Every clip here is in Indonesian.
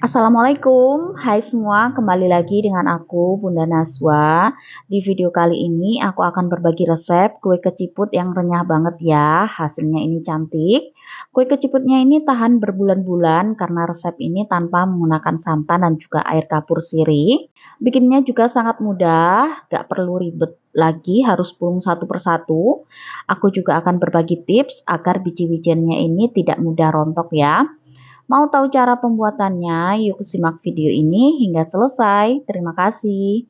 Assalamualaikum, hai semua, kembali lagi dengan aku Bunda Naswa. Di video kali ini aku akan berbagi resep kue keciput yang renyah banget ya, hasilnya ini cantik. Kue keciputnya ini tahan berbulan-bulan karena resep ini tanpa menggunakan santan dan juga air kapur sirih. Bikinnya juga sangat mudah, gak perlu ribet lagi harus pulung satu persatu. Aku juga akan berbagi tips agar biji-bijiannya ini tidak mudah rontok ya. Mau tahu cara pembuatannya? Yuk simak video ini hingga selesai. Terima kasih.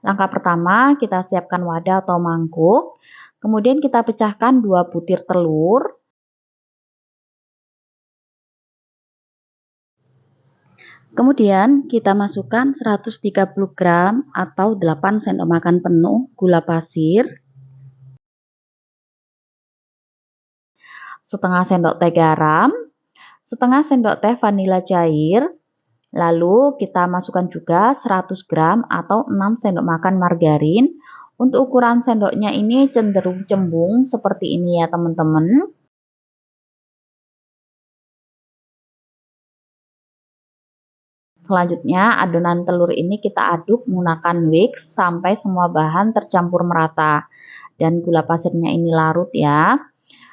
Langkah pertama, kita siapkan wadah atau mangkuk. Kemudian kita pecahkan 2 butir telur. Kemudian kita masukkan 130 gram atau 8 sendok makan penuh gula pasir, setengah sendok teh garam, setengah sendok teh vanila cair. Lalu kita masukkan juga 100 gram atau 6 sendok makan margarin. Untuk ukuran sendoknya ini cenderung cembung seperti ini ya teman-teman. Selanjutnya adonan telur ini kita aduk menggunakan whisk sampai semua bahan tercampur merata. Dan gula pasirnya ini larut ya.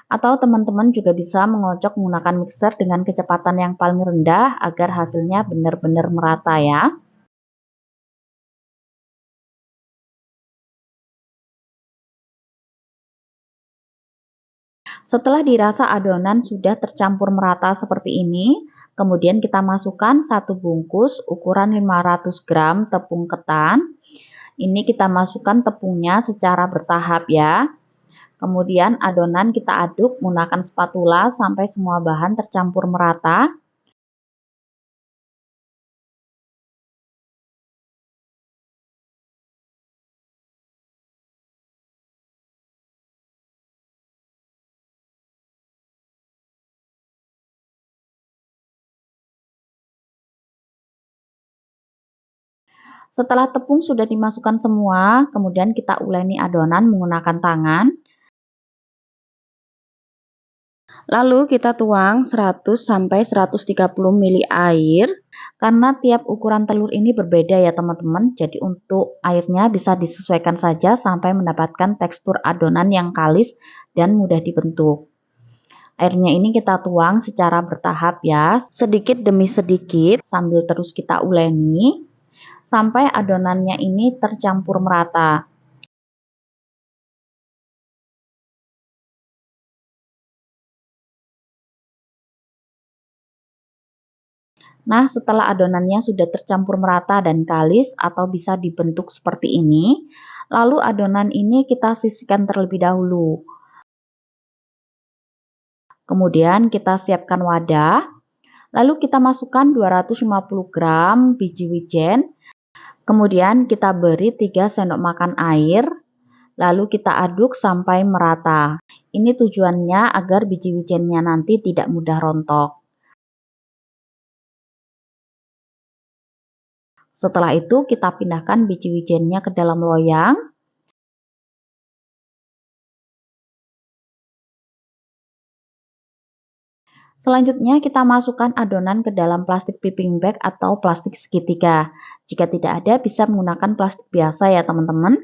Atau teman-teman juga bisa mengocok menggunakan mixer dengan kecepatan yang paling rendah agar hasilnya benar-benar merata ya. Setelah dirasa adonan sudah tercampur merata seperti ini, kemudian kita masukkan 1 bungkus ukuran 500 gram tepung ketan. Ini kita masukkan tepungnya secara bertahap ya. Kemudian adonan kita aduk menggunakan spatula sampai semua bahan tercampur merata. Setelah tepung sudah dimasukkan semua, kemudian kita uleni adonan menggunakan tangan. Lalu kita tuang 100 sampai 130 ml air. Karena tiap ukuran telur ini berbeda ya teman-teman. Jadi untuk airnya bisa disesuaikan saja sampai mendapatkan tekstur adonan yang kalis dan mudah dibentuk. Airnya ini kita tuang secara bertahap ya, sedikit demi sedikit sambil terus kita uleni sampai adonannya ini tercampur merata. Nah, setelah adonannya sudah tercampur merata dan kalis atau bisa dibentuk seperti ini, lalu adonan ini kita sisihkan terlebih dahulu. Kemudian kita siapkan wadah, lalu kita masukkan 250 gram biji wijen, kemudian kita beri 3 sendok makan air, lalu kita aduk sampai merata. Ini tujuannya agar biji wijennya nanti tidak mudah rontok. Setelah itu kita pindahkan biji wijennya ke dalam loyang. Selanjutnya kita masukkan adonan ke dalam plastik piping bag atau plastik segitiga. Jika tidak ada bisa menggunakan plastik biasa ya teman-teman.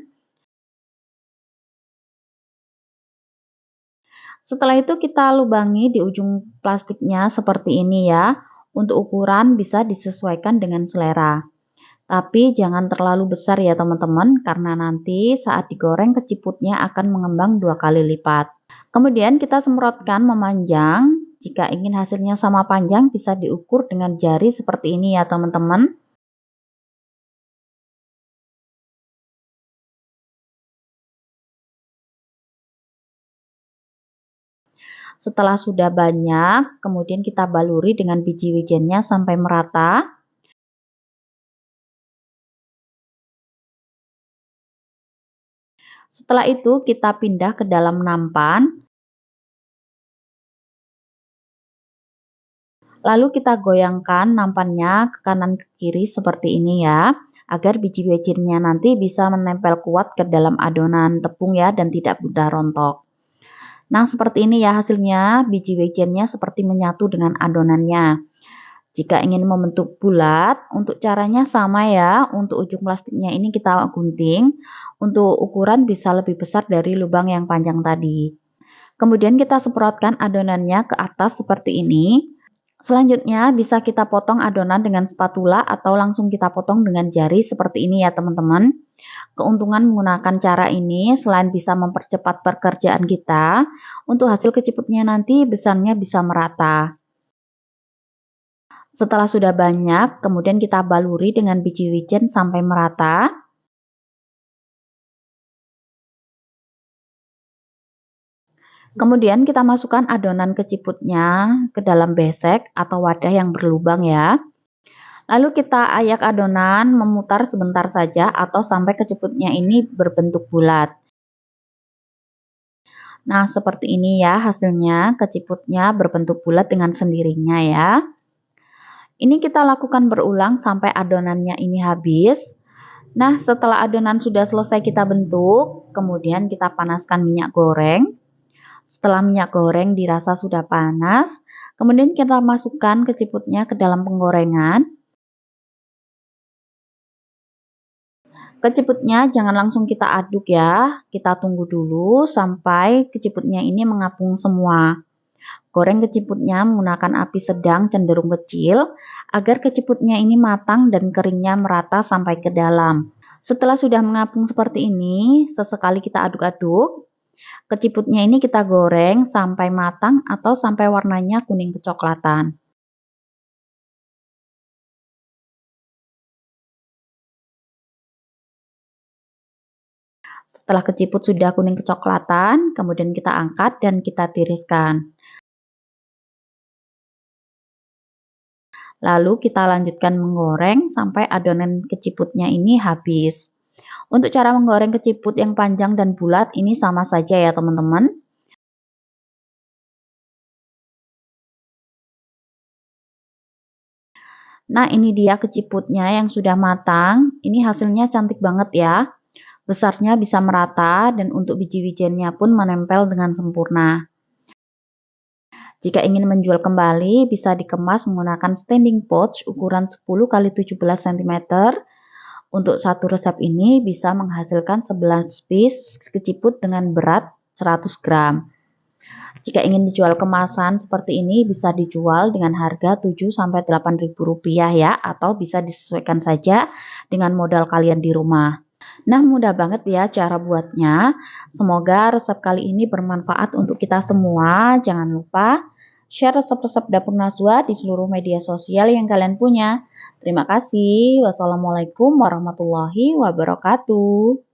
Setelah itu kita lubangi di ujung plastiknya seperti ini ya. Untuk ukuran bisa disesuaikan dengan selera. Tapi jangan terlalu besar ya teman-teman, karena nanti saat digoreng keciputnya akan mengembang 2 kali lipat. Kemudian kita semprotkan memanjang. Jika ingin hasilnya sama panjang bisa diukur dengan jari seperti ini ya teman-teman. Setelah sudah banyak, kemudian kita baluri dengan biji wijennya sampai merata. Setelah itu kita pindah ke dalam nampan. Lalu kita goyangkan nampannya ke kanan ke kiri seperti ini ya, agar biji wijennya nanti bisa menempel kuat ke dalam adonan tepung ya dan tidak mudah rontok. Nah, seperti ini ya hasilnya, biji wijennya seperti menyatu dengan adonannya. Jika ingin membentuk bulat, untuk caranya sama ya. Untuk ujung plastiknya ini kita gunting. Untuk ukuran bisa lebih besar dari lubang yang panjang tadi. Kemudian kita semprotkan adonannya ke atas seperti ini. Selanjutnya bisa kita potong adonan dengan spatula atau langsung kita potong dengan jari seperti ini ya teman-teman. Keuntungan menggunakan cara ini selain bisa mempercepat pekerjaan kita, untuk hasil keciputnya nanti besarnya bisa merata. Setelah sudah banyak, kemudian kita baluri dengan biji wijen sampai merata. Kemudian kita masukkan adonan keciputnya ke dalam besek atau wadah yang berlubang ya. Lalu kita ayak adonan memutar sebentar saja atau sampai keciputnya ini berbentuk bulat. Nah, seperti ini ya hasilnya, keciputnya berbentuk bulat dengan sendirinya ya. Ini kita lakukan berulang sampai adonannya ini habis. Nah, setelah adonan sudah selesai kita bentuk, kemudian kita panaskan minyak goreng. Setelah minyak goreng dirasa sudah panas, kemudian kita masukkan keciputnya ke dalam penggorengan. Keciputnya jangan langsung kita aduk ya, kita tunggu dulu sampai keciputnya ini mengapung semua. Goreng keciputnya menggunakan api sedang cenderung kecil, agar keciputnya ini matang dan keringnya merata sampai ke dalam. Setelah sudah mengapung seperti ini, sesekali kita aduk-aduk. Keciputnya ini kita goreng sampai matang atau sampai warnanya kuning kecoklatan. Setelah keciput sudah kuning kecoklatan, kemudian kita angkat dan kita tiriskan. Lalu kita lanjutkan menggoreng sampai adonan keciputnya ini habis. Untuk cara menggoreng keciput yang panjang dan bulat ini sama saja ya teman-teman. Nah, ini dia keciputnya yang sudah matang. Ini hasilnya cantik banget ya. Besarnya bisa merata dan untuk biji wijennya pun menempel dengan sempurna. Jika ingin menjual kembali, bisa dikemas menggunakan standing pouch ukuran 10 x 17 cm. Untuk satu resep ini bisa menghasilkan 11 piece keciput dengan berat 100 gram. Jika ingin dijual kemasan seperti ini bisa dijual dengan harga 7-8 ribu rupiah ya, atau bisa disesuaikan saja dengan modal kalian di rumah. Nah, mudah banget ya cara buatnya. Semoga resep kali ini bermanfaat untuk kita semua. Jangan lupa share resep-resep dapur Najwa di seluruh media sosial yang kalian punya. Terima kasih. Wassalamualaikum warahmatullahi wabarakatuh.